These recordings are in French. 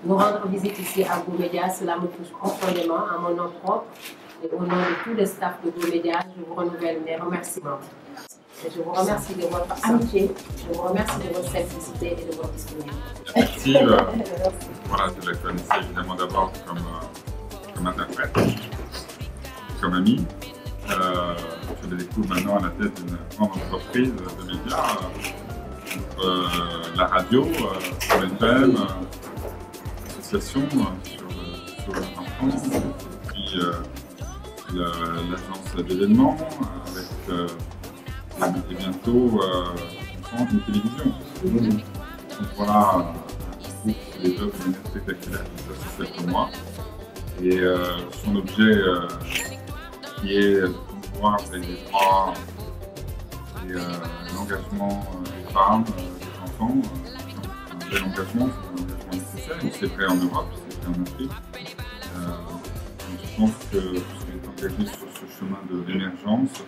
nous rendre visite ici à GoMédia. Cela me touche profondément à mon nom propre et au nom de tout le staff de GoMédia. Je vous renouvelle mes remerciements. Et je vous remercie de votre amitié, je vous remercie de votre simplicité et de votre disponibilité. Steve, voilà, je la connaissais évidemment d'abord comme interprète, comme ami. Je la découvre maintenant à la tête d'une grande entreprise de médias, la radio, sur l'FM, l'association sur l'enfance, et puis l'agence d'événements avec et bientôt une télévision. Donc voilà, je trouve que les œuvres de manière spectaculaire qui s'associent pour moi. Et son objet qui est de promouvoir les droits et l'engagement des femmes, des enfants, un bel engagement, c'est un engagement nécessaire. C'est vrai en Europe, c'est vrai en Afrique. Je pense que vous êtes engagé sur ce chemin de l'émergence.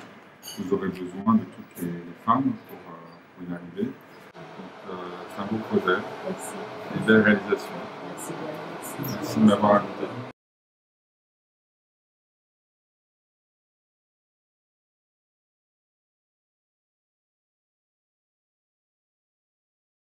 Vous aurez besoin de toutes les femmes pour y arriver. Donc c'est un beau projet. Merci. Une belle réalisation. Merci bien. Merci de m'avoir invité.